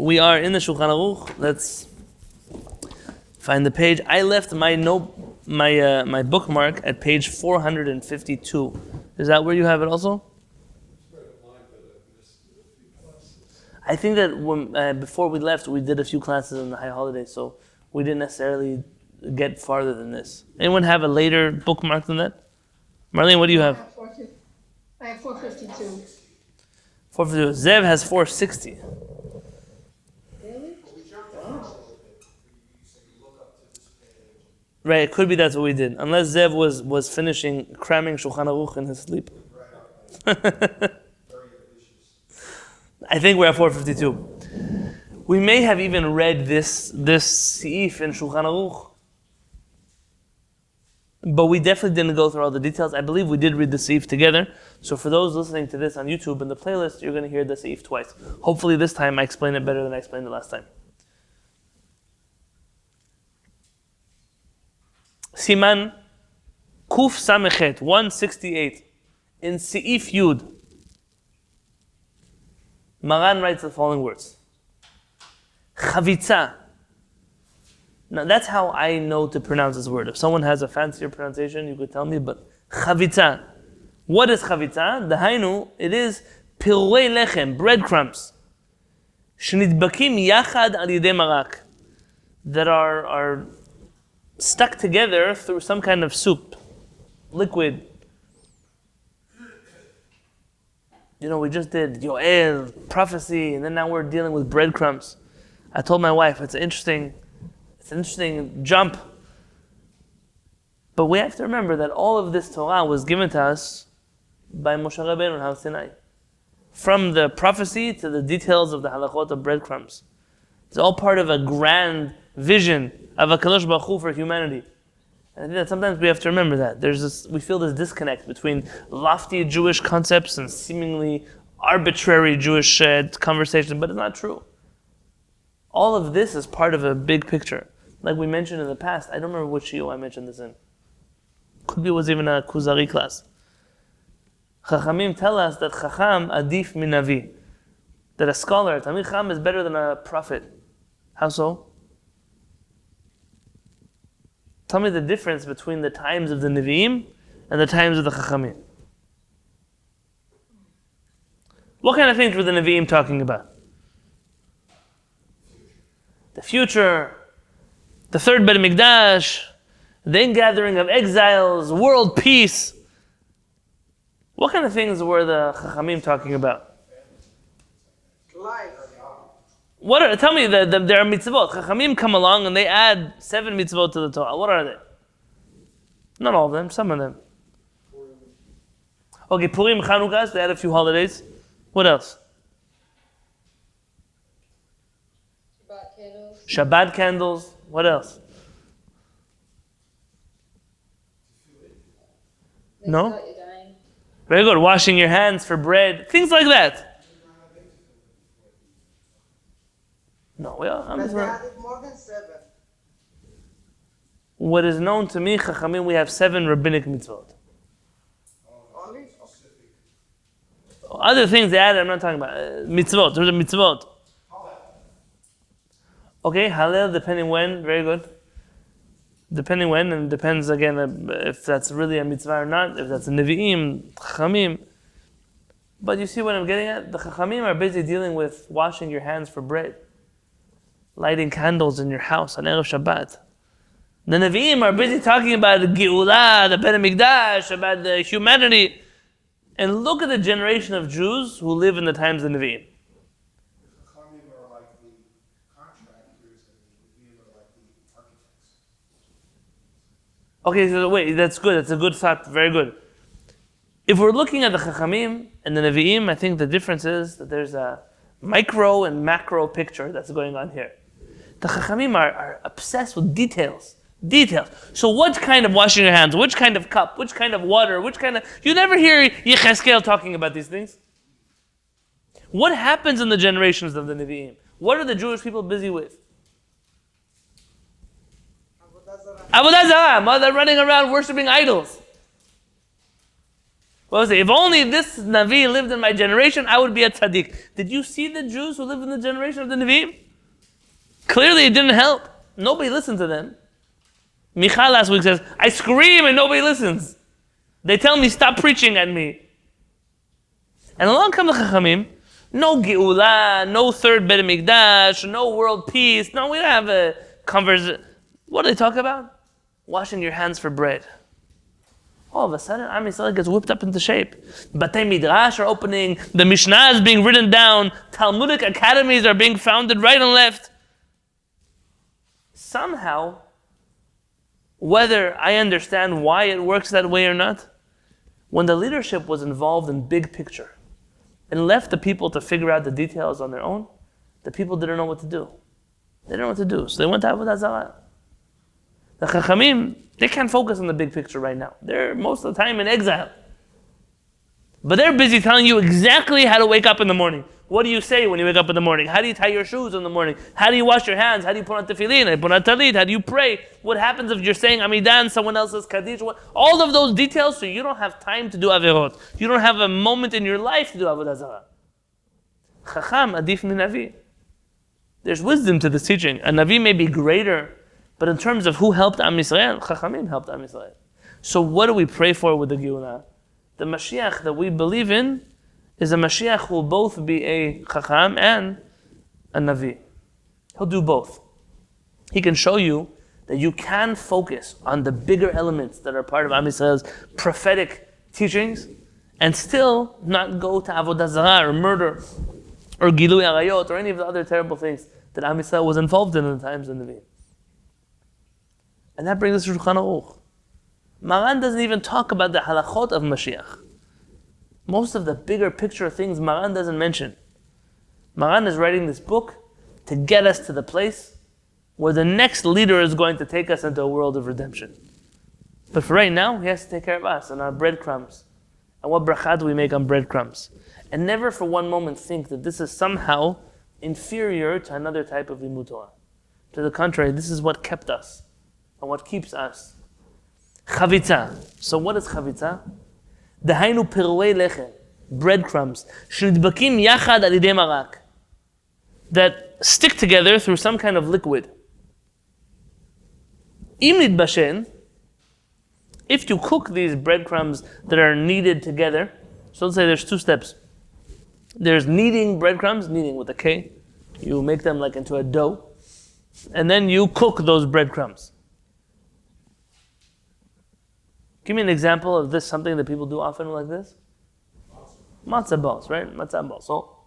We are in the Shulchan Aruch. Let's find the page. I left my my bookmark at page 452. Is that where you have it also? I think that when, before we left, we did a few classes on the high holiday, so we didn't necessarily get farther than this. Anyone have a later bookmark than that? Marlene, what do you have? I have 452. 452. Zev has 460. Really? Right, it could be that's what we did. Unless Zev was finishing cramming Shulchan Aruch in his sleep. I think we're at 452. We may have even read this seif in Shulchan Aruch, but we definitely didn't go through all the details. I believe we did read the seif together. So for those listening to this on YouTube in the playlist, you're going to hear the seif twice. Hopefully this time I explain it better than I explained it last time. Siman Kuf Samechet 168 in Seif Yud. Maran writes the following words. Chavitza. Now that's how I know to pronounce this word. If someone has a fancier pronunciation, you could tell me, but chavitza. What is chavitza? The hainu, it is pirui lechem, breadcrumbs. Shnitbakim yachad al yidei marak. That are stuck together through some kind of soup, liquid. You know, we just did Yoel, prophecy, and then now we're dealing with breadcrumbs. I told my wife, it's an interesting jump. But we have to remember that all of this Torah was given to us by Moshe Rabbeinu on Har Sinai. From the prophecy to the details of the halachot of breadcrumbs. It's all part of a grand vision of a Kadosh Baruch Hu for humanity. And I think that sometimes we have to remember that. We feel this disconnect between lofty Jewish concepts and seemingly arbitrary Jewish conversation, but it's not true. All of this is part of a big picture. Like we mentioned in the past, I don't remember which shiur I mentioned this in. Could be it was even a Kuzari class. Chachamim tell us that Chacham adif min navi. That a scholar, a Talmid Chacham, is better than a prophet. How so? Tell me the difference between the times of the Nevi'im and the times of the Chachamim. What kind of things were the Nevi'im talking about? The future, the third Beit Mikdash, the ingathering of exiles, world peace. What kind of things were the Chachamim talking about? Life. Tell me, there are mitzvot. Chachamim come along and they add 7 mitzvot to the Torah. What are they? Not all of them, some of them. Okay, Purim, Chanukah, they add a few holidays. What else? Shabbat candles. What else? No? Very good. Washing your hands for bread. Things like that. No, But they added more than 7. What is known to me, Chachamim, we have 7 rabbinic mitzvot. Only? Other things they added, I'm not talking about. Mitzvot, there's a mitzvot. Okay, Hallel, depending when, very good. Depending when, and depends again if that's really a mitzvah or not, if that's a Nevi'im, Chachamim. But you see what I'm getting at? The Chachamim are busy dealing with washing your hands for bread. Lighting candles in your house on Erev Shabbat. The Nevi'im are busy talking about the Geulah, the Beit Mikdash, about the humanity. And look at the generation of Jews who live in the times of the Nevi'im. Are like the contractors and the Nevi'im are like the architects. Okay, so wait, that's good. That's a good thought. Very good. If we're looking at the Chachamim and the Nevi'im, I think the difference is that there's a micro and macro picture that's going on here. The Chachamim are obsessed with details. Details. So what kind of washing your hands? Which kind of cup? Which kind of water? Which kind of... You never hear Yechezkel talking about these things. What happens in the generations of the Nevi'im? What are the Jewish people busy with? Avodah Zarah. They're running around worshipping idols. What was it? If only this Navi lived in my generation, I would be a tzaddik. Did you see the Jews who lived in the generation of the Navi? Clearly it didn't help. Nobody listened to them. Michal last week says, I scream and nobody listens. They tell me, stop preaching at me. And along come the Chachamim, no Geula, no third Bet HaMikdash, no world peace. No, we don't have a conversation. What do they talk about? Washing your hands for bread. All of a sudden, Am Yisrael gets whipped up into shape. Batei Midrash are opening, the Mishnah is being written down, Talmudic academies are being founded right and left. Somehow, whether I understand why it works that way or not, when the leadership was involved in big picture and left the people to figure out the details on their own, the people didn't know what to do. They didn't know what to do, so they went to Avodah Zarah. The Chachamim, they can't focus on the big picture right now. They're most of the time in exile. But they're busy telling you exactly how to wake up in the morning. What do you say when you wake up in the morning? How do you tie your shoes in the morning? How do you wash your hands? How do you put on tefillin? How do you put on talit? How do you pray? What happens if you're saying Amidah and someone else says Kaddish? All of those details, so you don't have time to do Averot. You don't have a moment in your life to do Avodah Zarah. Chacham adif min Navi. There's wisdom to this teaching. A Navi may be greater, but in terms of who helped Am Yisrael, Chachamim helped Am Yisrael. So what do we pray for with the Geulah? The Mashiach that we believe in is a Mashiach who will both be a Chacham and a Navi. He'll do both. He can show you that you can focus on the bigger elements that are part of Am Yisrael's prophetic teachings and still not go to Avodah Zarah or murder or Gilui Arayot or any of the other terrible things that Am Yisrael was involved in the times of the Navi. And that brings us to Shulchan Aruch. Maran doesn't even talk about the halachot of Mashiach. Most of the bigger picture things Maran doesn't mention. Maran is writing this book to get us to the place where the next leader is going to take us into a world of redemption. But for right now, he has to take care of us and our breadcrumbs. And what bracha do we make on breadcrumbs? And never for one moment think that this is somehow inferior to another type of limud Torah. To the contrary, this is what kept us and what keeps us. Chavitza. So what is chavitza? Dahainu piruei lechem, breadcrumbs, shnidbakim yachad al yidei marak, that stick together through some kind of liquid. Im nidbashen, if you cook these breadcrumbs that are kneaded together, so let's say there's two steps. There's kneading breadcrumbs, kneading with a K. You make them like into a dough, and then you cook those breadcrumbs. Give me an example of this, something that people do often like this. Matzah balls, right? Matzah balls. So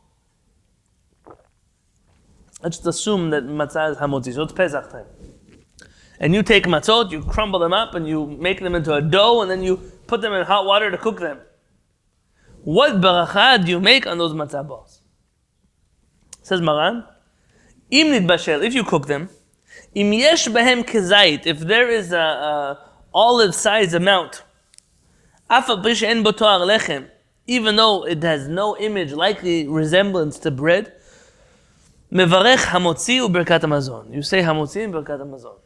let's just assume that matzah is hamotzi, so it's Pesach time. And you take matzot, you crumble them up, and you make them into a dough, and then you put them in hot water to cook them. What baracha do you make on those matzah balls? Says Maran, im nidbashel, if you cook them, im yesh behem kezait, if there is a olive size amount, even though it has no image, likely resemblance to bread, mevarech hamotzi uberkat hamazon. You say hamotzi and berkat hamazon.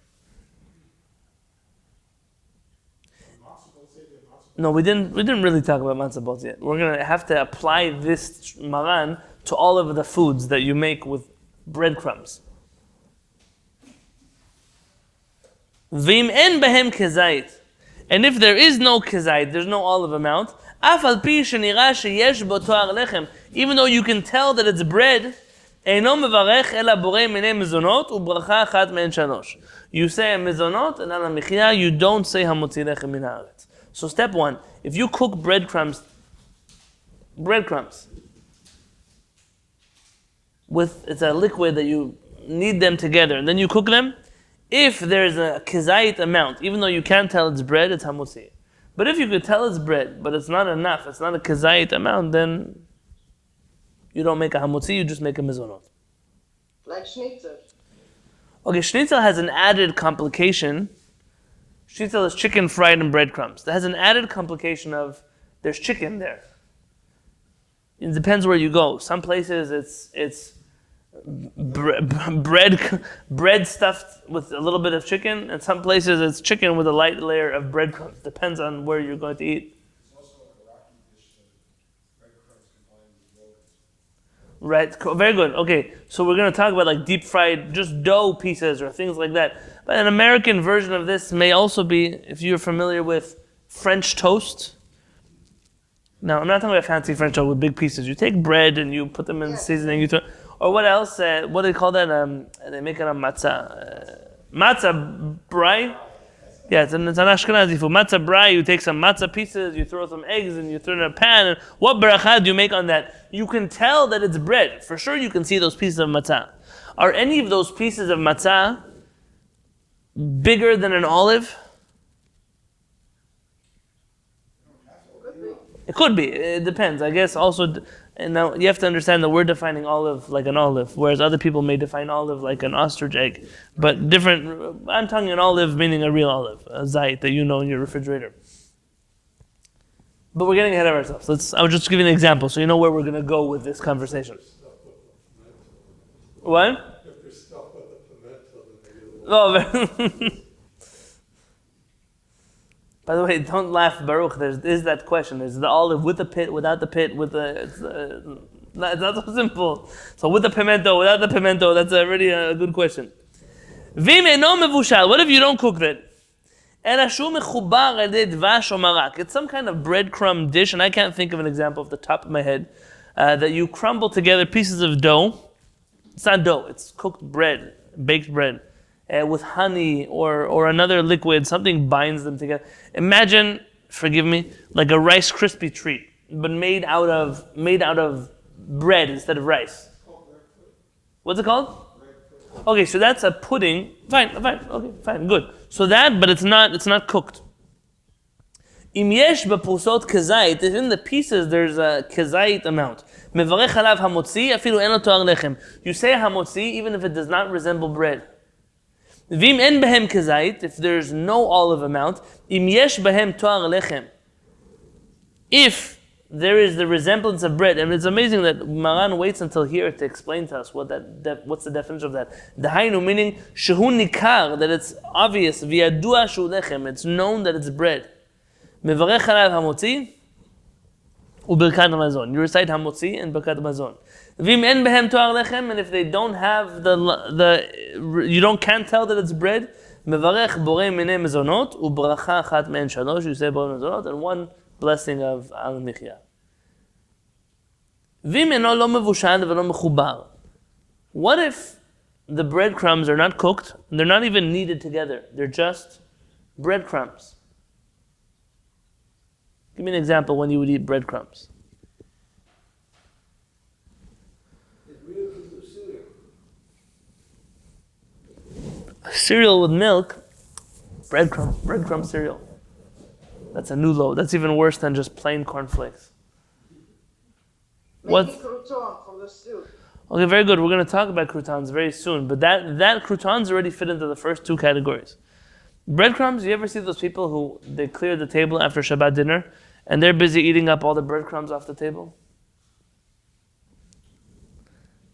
No, we didn't really talk about matzah balls yet. We're going to have to apply this maran to all of the foods that you make with breadcrumbs. V'im en behem kezait. And if there is no kezait, there's no olive amount, af al pi shenira sheyesh bo toar lechem, even though you can tell that it's bread, eino mevarech ela borei minei mezonot ubracha achat me'en shalosh. You say mezonot and ala michya, you don't say hamotzi lechem min haaretz. So step one, if you cook breadcrumbs, it's a liquid that you knead them together, and then you cook them. If there's a kezait amount, even though you can't tell it's bread, it's hamotzi. But if you could tell it's bread, but it's not enough, it's not a kezait amount, then you don't make a hamotzi, you just make a mezonot. Like Schnitzel. Okay, Schnitzel has an added complication. Schnitzel is chicken fried in breadcrumbs. That has an added complication of there's chicken there. It depends where you go. Some places it's bread stuffed with a little bit of chicken, and some places it's chicken with a light layer of breadcrumbs. Depends on where you're going to eat. It's also like a Iraqi Right, very good. Okay, so we're going to talk about like deep fried, just dough pieces or things like that. But an American version of this may also be, if you're familiar with French toast. Now, I'm not talking about fancy French toast with big pieces. You take bread and you put them in seasoning. You throw, or what else? What do they call that? They make it on matzah. Matzah brai. Yeah, it's an Ashkenazi food. Matzah brai, you take some matzah pieces, you throw some eggs, and you throw it in a pan. And what bracha do you make on that? You can tell that it's bread. For sure, you can see those pieces of matzah. Are any of those pieces of matzah bigger than an olive? It could be. It depends. I guess also, and now you have to understand that we're defining olive like an olive, whereas other people may define olive like an ostrich egg. But different. I'm talking an olive meaning a real olive, a zayit that you know in your refrigerator. But we're getting ahead of ourselves. I was just giving an example so you know where we're going to go with this conversation. What? If there's stuff with the pimento, then maybe Oh. By the way, don't laugh, Baruch. There's that question. There's the olive with the pit, without the pit, with the. It's not so simple. So with the pimento, without the pimento, that's already a good question. Vim eno mevushal. What if you don't cook that? It's some kind of breadcrumb dish, and I can't think of an example off the top of my head, that you crumble together pieces of dough. It's not dough, it's cooked bread, baked bread, with honey or another liquid, something binds them together. Imagine, forgive me, like a Rice Krispie treat, but made out of bread instead of rice. What's it called? Okay, so that's a pudding. Fine, okay, fine, good. So that, but it's not cooked. Im yesh bepusot kezait, if in the pieces there's a kezait amount. Mevarech alav hamotzi, afilu eno toar lechem. You say hamotzi even if it does not resemble bread. Vim en behem kezait, if there's no olive amount. Im yesh behem toar lechem. If there is the resemblance of bread, and it's amazing that Maran waits until here to explain to us what's the definition of that. Dahainu, meaning shehu nikar, that it's obvious. V'yadua shu lechem, it's known that it's bread. Mevarech alav hamotzi u'birkat hamazon. You recite hamotzi and birkat hamazon. V'im en behem toar lechem, and if they don't have can't tell that it's bread. Mevarech borei minei mezonot u'bracha achat me'en shalosh. You say borei mezonot and one blessing of al michya. Vim eno lo mevushal v'lo mechubar. What if the breadcrumbs are not cooked? They're not even kneaded together. They're just breadcrumbs. Give me an example when you would eat breadcrumbs. Cereal with milk, breadcrumb cereal. That's a new low. That's even worse than just plain cornflakes. Maybe crouton from the soup. Okay, very good. We're going to talk about croutons very soon, but that croutons already fit into the first two categories. Breadcrumbs, you ever see those people who they clear the table after Shabbat dinner and they're busy eating up all the breadcrumbs off the table?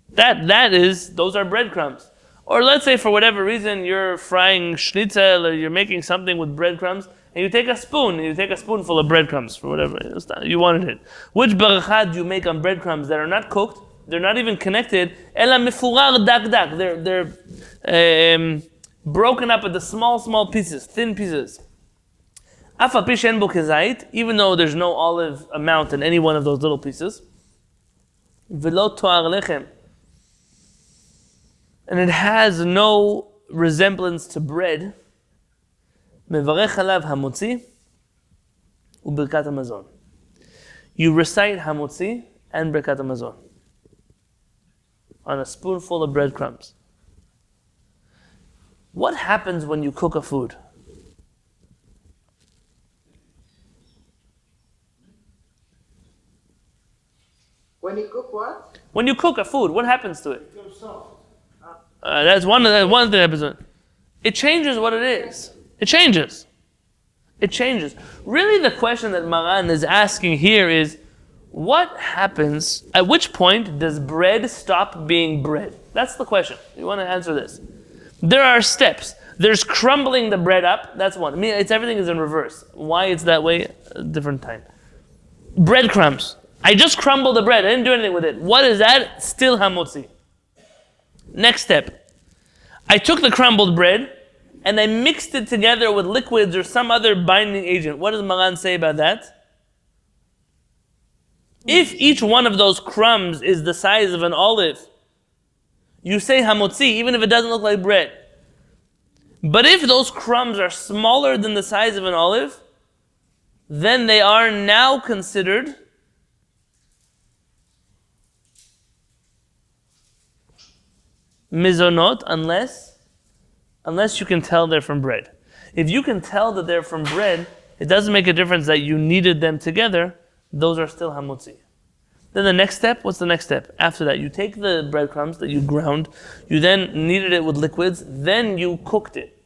Those are breadcrumbs. Or let's say for whatever reason you're frying Schnitzel or you're making something with breadcrumbs and you take a spoonful of breadcrumbs for whatever you wanted it. Which baracha do you make on breadcrumbs that are not cooked? They're not even connected. Ela mefurar dak dak. They're broken up into small pieces, thin pieces. Af al pi she'en bo kezait, even though there's no olive amount in any one of those little pieces. V'lo toar lechem. And it has no resemblance to bread. Mevarech alav hamotzi u'birkat hamazon. You recite hamotzi and birkat hamazon on a spoonful of breadcrumbs. What happens when you cook a food? When you cook what? When you cook a food, what happens to it? That's one thing that happens. It changes what it is. It changes. Really, the question that Maran is asking here is, what happens? At which point does bread stop being bread? That's the question. You want to answer this? There are steps. There's crumbling the bread up. That's one. I mean, everything is in reverse. Why it's that way? A different time. Breadcrumbs. I just crumbled the bread. I didn't do anything with it. What is that? Still hamotzi. Next step. I took the crumbled bread and I mixed it together with liquids or some other binding agent. What does Maran say about that? If each one of those crumbs is the size of an olive, you say hamotzi, even if it doesn't look like bread. But if those crumbs are smaller than the size of an olive, then they are now considered mizonot, unless you can tell they're from bread. If you can tell that they're from bread, it doesn't make a difference that you kneaded them together. Those are still hamotzi. Then the next step, what's the next step? After that, you take the breadcrumbs that you ground, you then kneaded it with liquids, then you cooked it.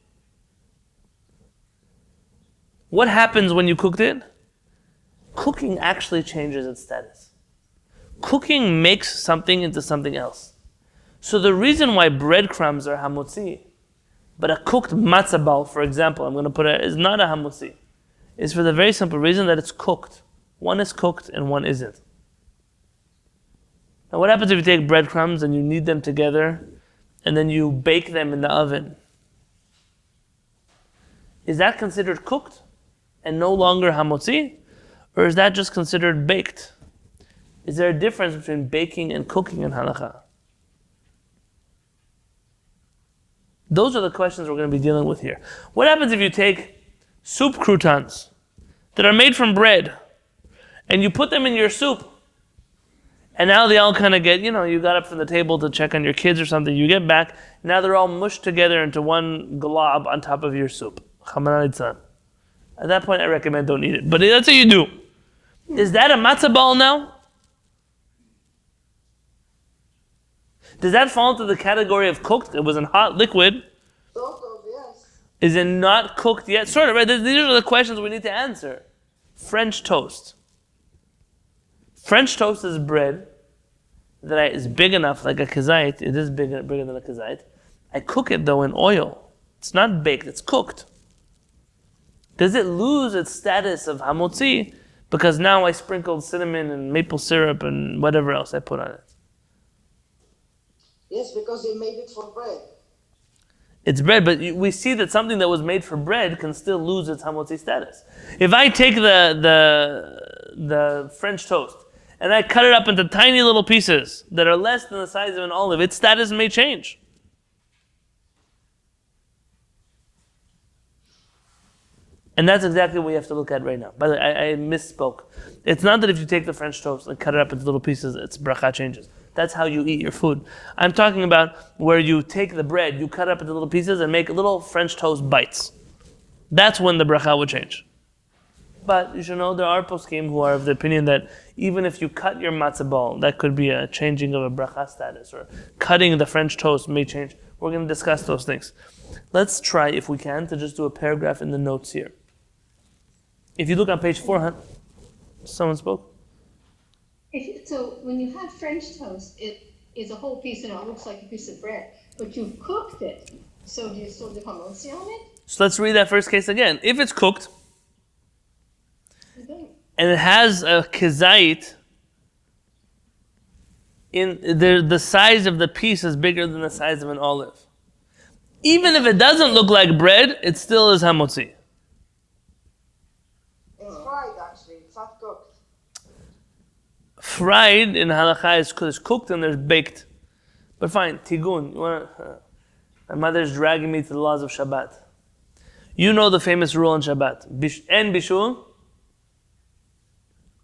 What happens when you cooked it? Cooking actually changes its status. Cooking makes something into something else. So the reason why breadcrumbs are hamotzi, but a cooked matzah ball, for example, I'm going to put it, is not a hamotzi, is for the very simple reason that it's cooked. One is cooked and one isn't. Now what happens if you take breadcrumbs and you knead them together and then you bake them in the oven? Is that considered cooked and no longer hamotzi? Or is that just considered baked? Is there a difference between baking and cooking in halakha? Those are the questions we're going to be dealing with here. What happens if you take soup croutons that are made from bread and you put them in your soup, and now they all kind of get, you got up from the table to check on your kids or something, you get back, now they're all mushed together into one glob on top of your soup. At that point I recommend don't eat it, but that's what you do. Is that a matzah ball now? Does that fall into the category of cooked? It was in hot liquid. Sort of, yes. Is it not cooked yet? Sort of, right? These are the questions we need to answer. French toast. French toast is bread that is big enough, like a kazait. It is bigger than a kazait. I cook it though in oil. It's not baked, it's cooked. Does it lose its status of hamotzi because now I sprinkled cinnamon and maple syrup and whatever else I put on it? Yes, because they made it for bread. It's bread, but we see that something that was made for bread can still lose its hamotzi status. If I take the French toast and I cut it up into tiny little pieces that are less than the size of an olive, its status may change. And that's exactly what we have to look at right now. By the way, I misspoke. It's not that if you take the French toast and cut it up into little pieces, its bracha changes. That's how you eat your food. I'm talking about where you take the bread, you cut it up into little pieces and make little French toast bites. That's when the bracha would change. But you should know there are poskim who are of the opinion that even if you cut your matzah ball, that could be a changing of a bracha status, or cutting the French toast may change. We're going to discuss those things. Let's try, if we can, to just do a paragraph in the notes here. If you look on page 400, someone spoke? So when you have French toast, it is a whole piece and it looks like a piece of bread, but you've cooked it. So do you still do hamotzi on it? So let's read that first case again. If it's cooked, and it has a kazait, the size of the piece is bigger than the size of an olive. Even if it doesn't look like bread, it still is hamotzi. It's fried, actually. It's not cooked. Fried in halakha is cooked and there's baked. But fine, tigun. My mother's dragging me to the laws of Shabbat. You know the famous rule on Shabbat. En bishul.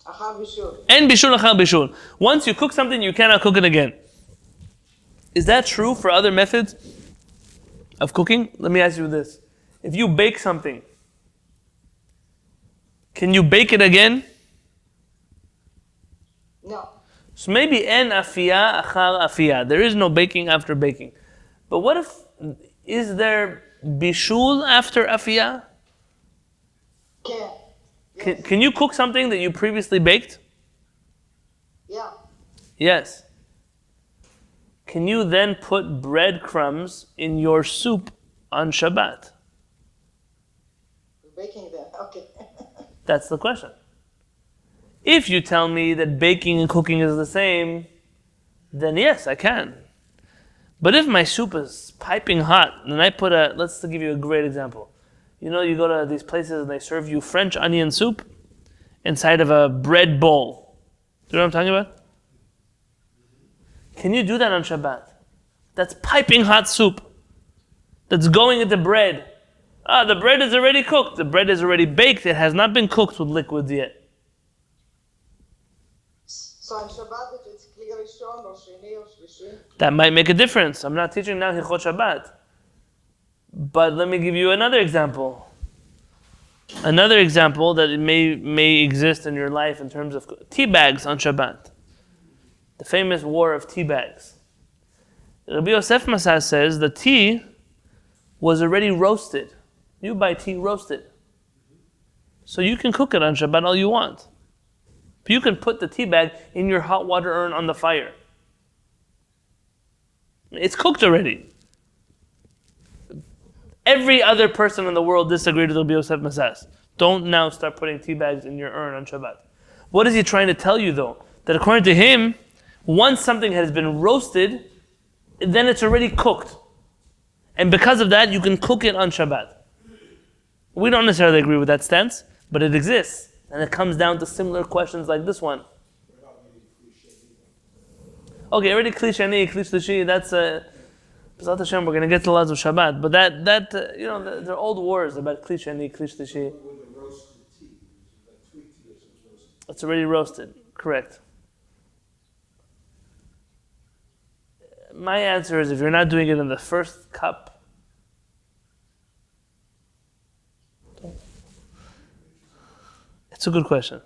Achar bishul. En bishul achar bishul. Once you cook something, you cannot cook it again. Is that true for other methods of cooking? Let me ask you this. If you bake something, can you bake it again? No. So maybe en afiyah achar afiyah. There is no baking after baking. But what if, is there bishul after afiyah? Yes. Can you cook something that you previously baked? Yeah. Yes. Can you then put breadcrumbs in your soup on Shabbat? We're baking that. Okay. That's the question. If you tell me that baking and cooking is the same, then yes, I can. But if my soup is piping hot, and I put let's give you a great example. You know, you go to these places and they serve you French onion soup inside of a bread bowl. Do you know what I'm talking about? Can you do that on Shabbat? That's piping hot soup that's going into bread. The bread is already cooked. The bread is already baked. It has not been cooked with liquids yet. So on Shabbat, if it's clear Rishon or Sheni or Shlishi, That might make a difference. I'm not teaching now Hilchot Shabbat. But let me give you another example. Another example that it may exist in your life in terms of tea bags on Shabbat. The famous war of tea bags. Rabbi Yosef Masas says the tea was already roasted. You buy tea roasted. So you can cook it on Shabbat all you want. But you can put the tea bag in your hot water urn on the fire. It's cooked already. Every other person in the world disagreed with Rabbi Yosef Masas. Don't now start putting tea bags in your urn on Shabbat. What is he trying to tell you though? That according to him, once something has been roasted, then it's already cooked. And because of that, you can cook it on Shabbat. We don't necessarily agree with that stance, but it exists. And it comes down to similar questions like this one. Okay, already Kli Sheni, Kli Shlishi, that's B'ezrat Hashem, we're going to get to the laws of Shabbat. But they're old wars about Kli Sheni, Kli Shlishi. With the roasted tea, that sweet tea is roasted. It's already roasted, correct. My answer is if you're not doing it in the first cup, it's a good question.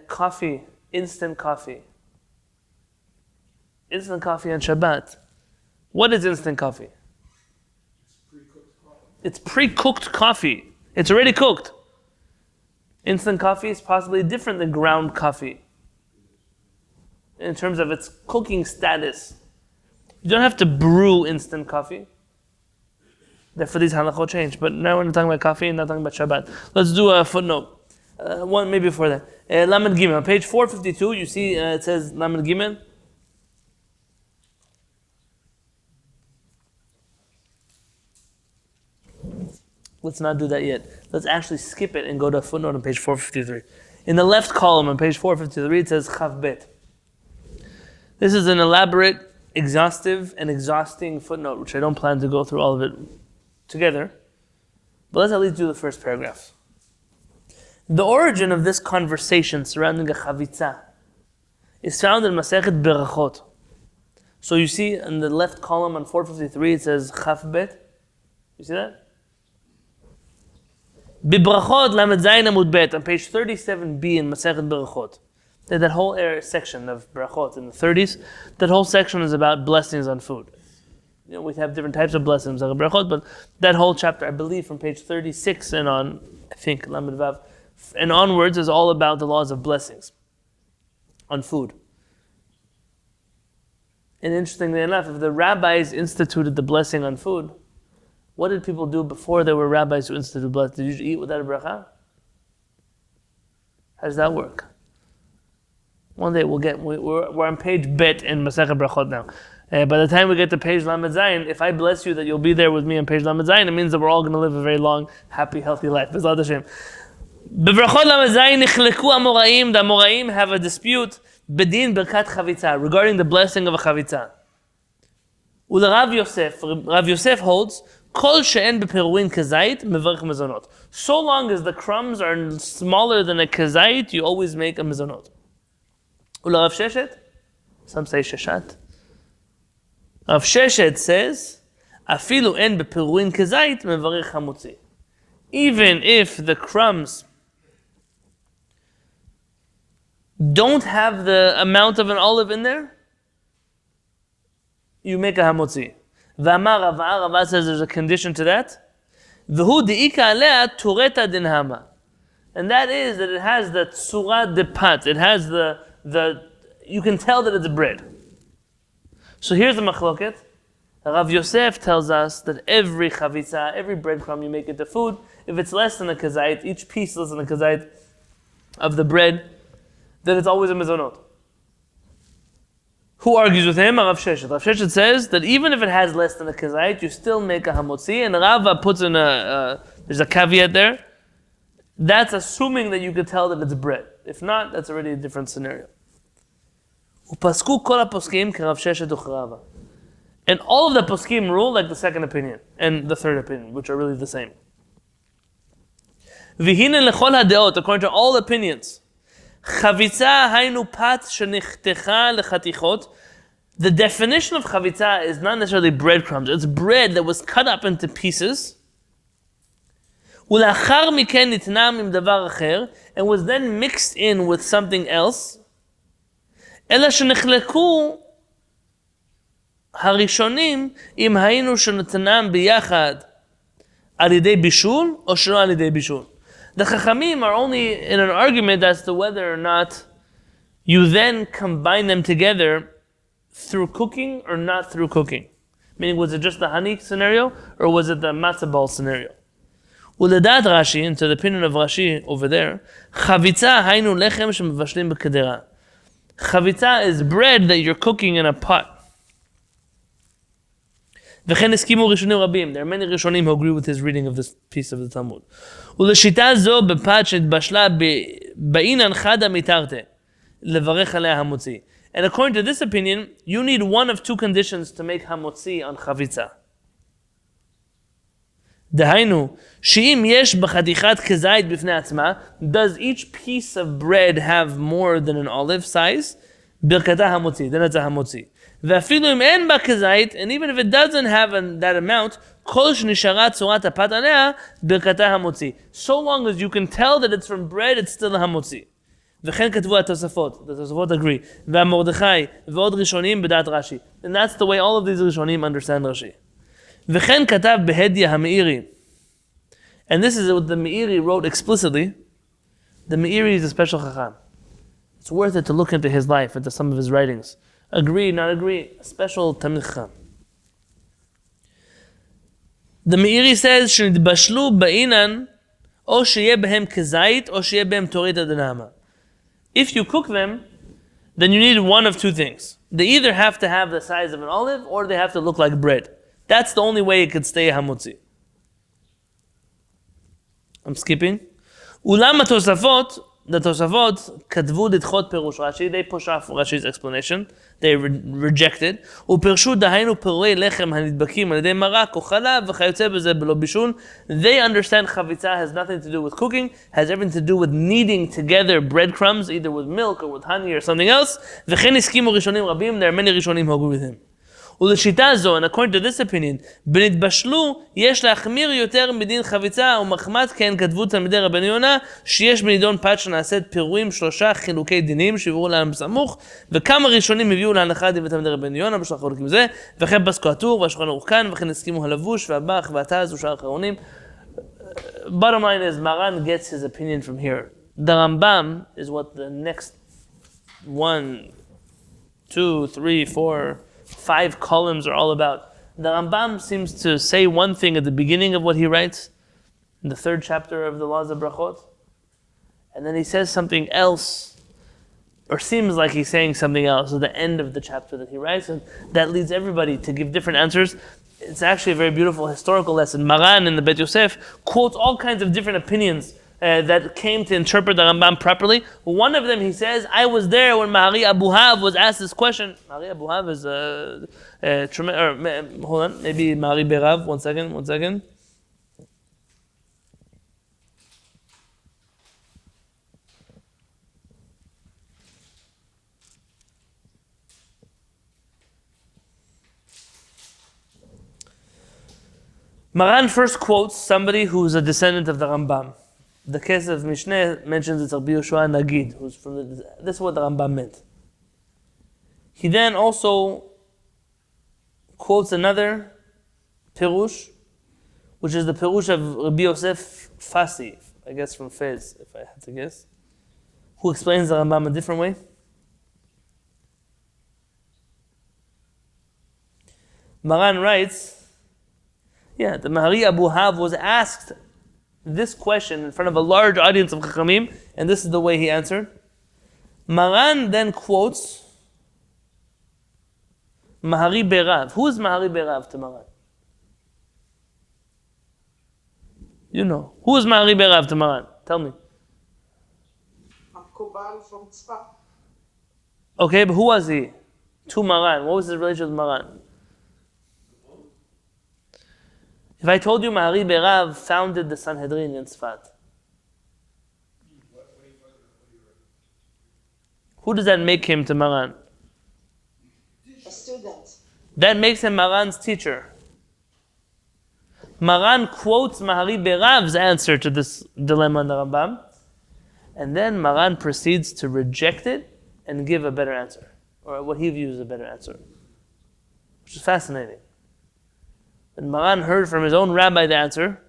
Coffee, instant coffee. Instant coffee on Shabbat. What is instant coffee? It's pre-cooked coffee. It's already cooked. Instant coffee is possibly different than ground coffee in terms of its cooking status. You don't have to brew instant coffee. Therefore, these halachot change. But now we're not talking about coffee and not talking about Shabbat. Let's do a footnote. One maybe before that. Lamed Gimel. On page 452, you see it says Lamed Gimel. Let's not do that yet. Let's actually skip it and go to a footnote on page 453. In the left column on page 453, it says Chav Bet. This is an elaborate, exhaustive, and exhausting footnote, which I don't plan to go through all of it together. But let's at least do the first paragraph. The origin of this conversation surrounding a chavitza is found in Masechet Berachot. So you see in the left column on 453, it says Chav Bet. You see that? Bibrachot Lamed Zayin Amud Bet on page 37b in Masechet Berachot. That whole section of Berachot in the 30s, that whole section is about blessings on food. You know, we have different types of blessings like Berachot, but that whole chapter, I believe, from page 36 and on, I think Lamed Vav, and onwards is all about the laws of blessings on food. And interestingly enough, if the rabbis instituted the blessing on food, what did people do before there were rabbis who instituted blessing? Did you eat without a bracha? How does that work? One day we're on page Bet in Masechet Brachot now. By the time we get to page Lamed Zayin, if I bless you that you'll be there with me on page Lamed Zayin, it means that we're all going to live a very long, happy, healthy life. B'ezrat Hashem. B'brachot Lamed Zayin nichleku amoraim. The amoraim have a dispute bedin berkat chavitza regarding the blessing of a chavitza. Rav Yosef holds kol she'en beperuin kezait mevarich mezonot. So long as the crumbs are smaller than a kezait, you always make a mezonot. Rav Sheshet, some say Sheshat. Rav Sheshet says, afilu en beperuin kezait mevarich hamutzi. Even if the crumbs don't have the amount of an olive in there, you make a hamutzi. V'amar Rava says there's a condition to that. V'hu de'ika alea tureta din hama. And that is that it has the tzura de pat. It has the you can tell that it's bread. So here's the machloket. Rav Yosef tells us that every chavitza, every breadcrumb you make into food, if it's less than a kazait, each piece less than a kazait of the bread, then it's always a mezonot. Who argues with him? Rav Sheshet. Rav Sheshet says that even if it has less than a kezait, you still make a hamotzi, and Rava puts in there's a caveat there. That's assuming that you could tell that it's bread. If not, that's already a different scenario. Upasku kol haposkim k'Rav Sheshet uchrava. And all of the poskim rule like the second opinion and the third opinion, which are really the same. V'hine lechol hadeot, according to all opinions. Chavitza hainu pat shenichtecha lechatichot. The definition of chavitza is not necessarily breadcrumbs. It's bread that was cut up into pieces. Ulachar miken nitnam im davar acher, and was then mixed in with something else. Ela shenechleku הראשונים, אם היינו שנתנם ביחד על ידי בישול או שלא על ידי בישול. The Chachamim are only in an argument as to whether or not you then combine them together through cooking or not through cooking. Meaning, was it just the honey scenario or was it the matzah ball scenario? ולדעת רש"י, and to the opinion of Rashi over there, חביצה היינו לחם שמבשלים בקדרה. חביצה is bread that you're cooking in a pot. וכן הסכימו ראשונים רבים. There are many ראשונים who agree with his reading of this piece of the Talmud. ולשיטה זו בפת שהתבשלה באינן חדה מתרתה, לברך עליה המוציא. And according to this opinion, you need one of two conditions to make hamotzi on chavitza. דהיינו, שאם יש בחתיכת כזית בפני עצמה, does each piece of bread have more than an olive size? ברכתה המוציא, then it's a hamotzi. ואפילו אם אין בה כזית, and even if it doesn't have that amount, כל שנשארה צורת הפת עליה, ברכתה המוציא. So long as you can tell that it's from bread, it's still a hamotzi. וכן כתבו התוספות, the תוספות agree, והמרדכי, ועוד ראשונים בדעת רש"י. And that's the way all of these ראשונים understand רש"י. וכן כתב בהדיה המאירי. And this is what the Meiri wrote explicitly. The Meiri is a special chacham. It's worth it to look into his life, into some of his writings. Agree, not agree, a special Talmid Chacham. The Meiri says, שנתבשלו באינן, או שיהיה בהם כזית, או שיהיה בהם תורית הדנמה. If you cook them, then you need one of two things. They either have to have the size of an olive, or they have to look like bread. That's the only way it could stay hamotzi. I'm skipping. אולם התוספות, the Tosafot כתבו לדחות פירוש רש"י, they push off Rashi's explanation, they rejected, ופירשו דהיינו פירורי לחם הנדבקים על ידי מרק או חלב וכיוצא בזה בלא בישול. They understand חביצה has nothing to do with cooking, has everything to do with kneading together breadcrumbs, either with milk or with honey or something else. וכן הסכימו ראשונים רבים, there are many ראשונים who agree with him. ולשיטה זו, and according to this opinion, בנתבשלו יש להחמיר יותר מדין חביצה, ומחמת כן כתבו תלמידי רבנו יונה, שיש בנידון פת שנעשית פירורים 3 חילוקי דינים שהביאו להם בסמוך, וכמה ראשונים הביאו להנחה דין ותלמידי רבנו יונה בשלח חילוקים זה, וכן פסקו הטור והשולחן ערוך כאן, וכן הסכימו הלבוש והבח והתז ושאר האחרונים. Bottom line is, Maran gets his opinion from here. The Rambam is what the next 1, 2, 3, 4, 5 columns are all about. The Rambam seems to say one thing at the beginning of what he writes, in the 3rd chapter of the Laws of Brachot, and then he says something else, or seems like he's saying something else at the end of the chapter that he writes, and that leads everybody to give different answers. It's actually a very beautiful historical lesson. Maran in the Bet Yosef quotes all kinds of different opinions that came to interpret the Rambam properly. One of them, he says, I was there when Mahari Abu Hav was asked this question. Mahari Abu Hav is hold on, maybe Mahari Berav. One second. Maran first quotes somebody who's a descendant of the Rambam. The case of Mishneh mentions it's Rabbi Yoshua Nagid, who's from this is what the Rambam meant. He then also quotes another Pirush, which is the Pirush of Rabbi Yosef Fasi, I guess from Fez, if I had to guess, who explains the Rambam a different way. Maran writes, the Mahari Abu Hav was asked this question in front of a large audience of Chachamim, and this is the way he answered. Maran then quotes Mahari Berav. Who is Mahari Berav to Maran? You know. Who is Mahari Berav to Maran? Tell me. Makubal from Tzfat. Okay, but who was he? To Maran. What was his relationship with Maran? If I told you Mahari Berav founded the Sanhedrin in Tzfat, who does that make him to Maran? A student. That makes him Maran's teacher. Maran quotes Mahari Berav's answer to this dilemma in the Rambam, and then Maran proceeds to reject it and give a better answer, or what he views as a better answer, which is fascinating. When Maran heard from his own rabbi the answer,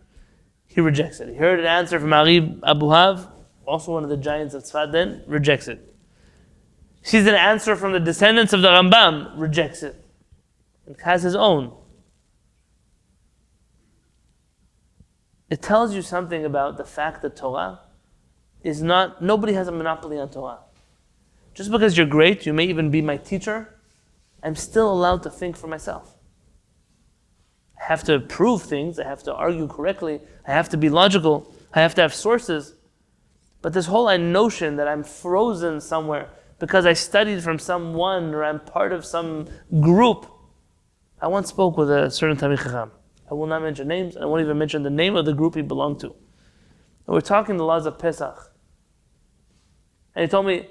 he rejects it. He heard an answer from Ari Abuhav, also one of the giants of Tzfat, then rejects it. Sees an answer from the descendants of the Rambam, rejects it, and has his own. It tells you something about the fact that Torah is not, nobody has a monopoly on Torah. Just because you're great, you may even be my teacher, I'm still allowed to think for myself. I have to prove things, I have to argue correctly, I have to be logical, I have to have sources. But this whole notion that I'm frozen somewhere because I studied from someone or I'm part of some group. I once spoke with a certain Talmid Chacham. I will not mention names, and I won't even mention the name of the group he belonged to. And we're talking the laws of Pesach. And he told me,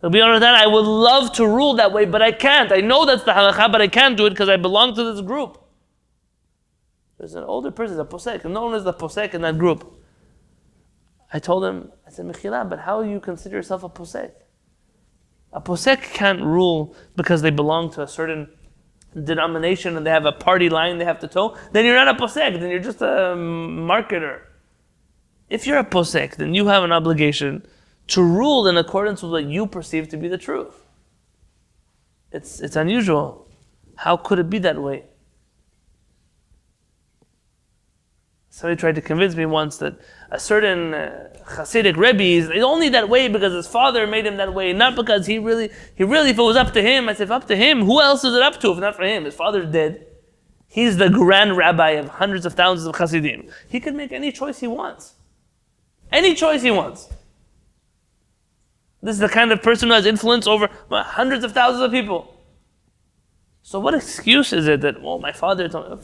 Rabbi Yonatan, I would love to rule that way, but I can't. I know that's the halakha, but I can't do it because I belong to this group. There's an older person, a posek, and no one is the posek in that group. I told him, I said, Mechila, but how do you consider yourself a posek? A posek can't rule because they belong to a certain denomination and they have a party line they have to toe. Then you're not a posek, then you're just a marketer. If you're a posek, then you have an obligation to rule in accordance with what you perceive to be the truth. It's unusual. How could it be that way? Somebody tried to convince me once that a certain Hasidic Rebbe is only that way because his father made him that way, not because he really, if it was up to him, I said, if up to him, who else is it up to if not for him? His father's dead. He's the grand rabbi of hundreds of thousands of Hasidim. He can make any choice he wants. Any choice he wants. This is the kind of person who has influence over hundreds of thousands of people. So what excuse is it that, my father told me,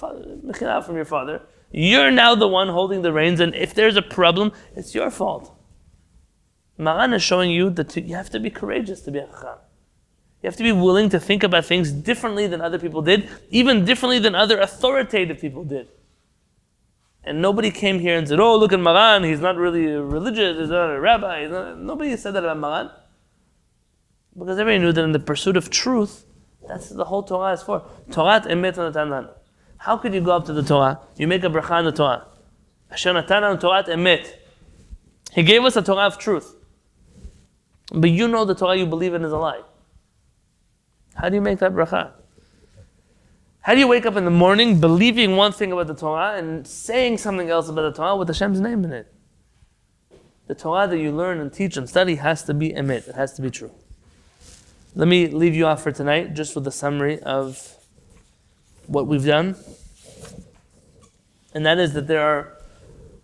Mechila from your father, you're now the one holding the reins, and if there's a problem, it's your fault. Maran is showing you that you have to be courageous to be a chacham. You have to be willing to think about things differently than other people did, even differently than other authoritative people did. And nobody came here and said, look at Maran, he's not really religious, he's not a rabbi. Nobody said that about Maran. Because everybody knew that in the pursuit of truth, that's what the whole Torah is for. Torah emet natan lanu. How could you go up to the Torah? You make a bracha on the Torah. Asher natan lanu Torah emet. He gave us a Torah of truth. But you know the Torah you believe in is a lie. How do you make that bracha? How do you wake up in the morning believing one thing about the Torah and saying something else about the Torah with Hashem's name in it? The Torah that you learn and teach and study has to be emet. It has to be true. Let me leave you off for tonight just with a summary of what we've done. And that is that there are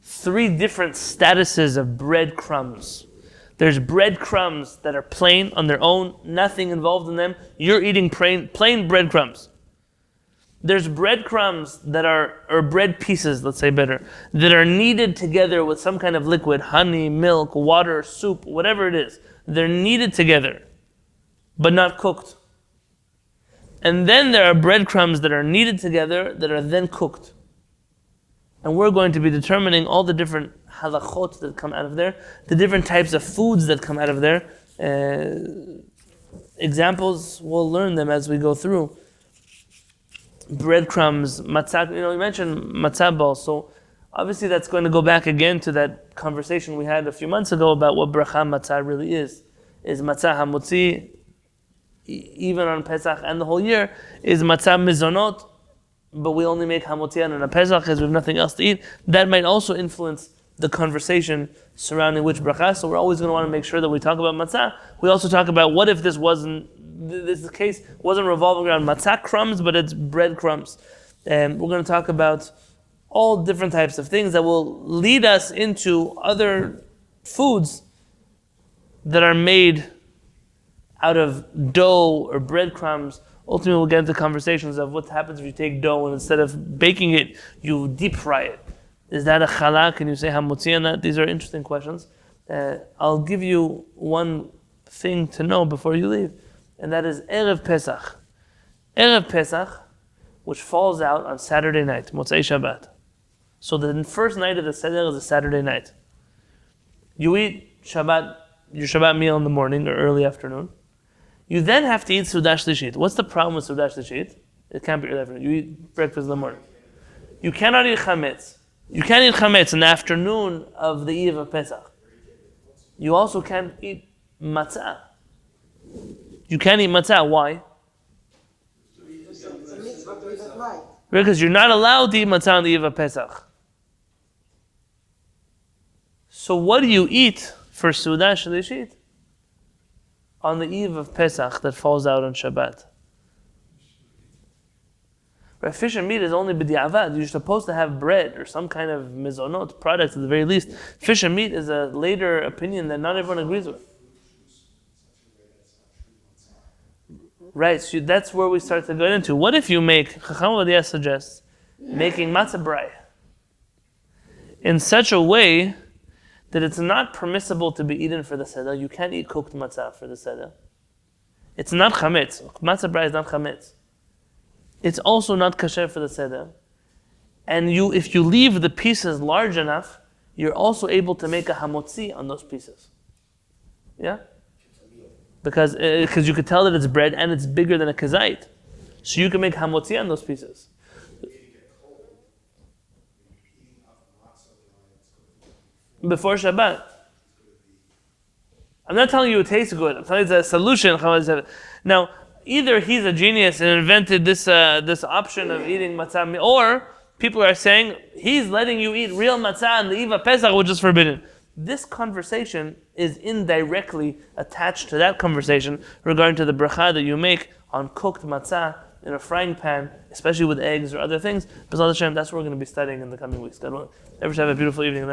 3 different statuses of breadcrumbs. There's breadcrumbs that are plain on their own, nothing involved in them. You're eating plain breadcrumbs. There's breadcrumbs that are, or bread pieces, let's say better, that are kneaded together with some kind of liquid, honey, milk, water, soup, whatever it is. They're kneaded together, but not cooked. And then there are breadcrumbs that are kneaded together that are then cooked. And we're going to be determining all the different halachot that come out of there, the different types of foods that come out of there. Examples, we'll learn them as we go through. Breadcrumbs, matzah, we mentioned matzah ball, so obviously that's going to go back again to that conversation we had a few months ago about what bracha matzah really is. Is matzah hamutzi, even on Pesach and the whole year, is matzah mizonot, but we only make hamutzi on a Pesach because we have nothing else to eat. That might also influence the conversation surrounding which bracha. So we're always going to want to make sure that we talk about matzah. We also talk about what if this case wasn't revolving around matzah crumbs, but it's bread crumbs. And we're going to talk about all different types of things that will lead us into other foods that are made out of dough or breadcrumbs. Ultimately, we'll get into conversations of what happens if you take dough and instead of baking it, you deep fry it. Is that a challah? Can you say hamotzi on that? These are interesting questions. I'll give you one thing to know before you leave, and that is Erev Pesach. Erev Pesach, which falls out on Saturday night, Motzei Shabbat. So the first night of the Seder is a Saturday night. You eat Shabbat, your Shabbat meal in the morning or early afternoon. You then have to eat Sudah Shlishit. What's the problem with Sudah Shlishit? It can't be early afternoon. You eat breakfast in the morning. You cannot eat chametz. You can't eat chametz in the afternoon of the Eve of Pesach. You also can't eat matzah. You can't eat matzah. Why? It's a mitzvah to eat at night. Because you're not allowed to eat matzah on the Eve of Pesach. So what do you eat for Sudah Shlishit? On the Eve of Pesach that falls out on Shabbat. Right, fish and meat is only b'di'avad. You're supposed to have bread or some kind of mizonot product at the very least. Fish and meat is a later opinion that not everyone agrees with. Right, so that's where we start to get into. What if you make, Chacham Ovadia suggests, making matzah brai in such a way that it's not permissible to be eaten for the Seder. You can't eat cooked matzah for the Seder. It's not chametz. Matzah brai is not chametz. It's also not kasher for the Seder. And if you leave the pieces large enough, you're also able to make a hamotzi on those pieces. Yeah? Because you could tell that it's bread and it's bigger than a kazait. So you can make hamotzi on those pieces. Before Shabbat. I'm not telling you it tastes good. I'm telling you it's a solution. Now, either he's a genius and invented this option of eating matzah, or people are saying he's letting you eat real matzah on the Eve of Pesach, which is forbidden. This conversation is indirectly attached to that conversation regarding to the bracha that you make on cooked matzah in a frying pan, especially with eggs or other things. B'ezras Hashem, that's what we're going to be studying in the coming weeks. God willing. Everyone have a beautiful evening.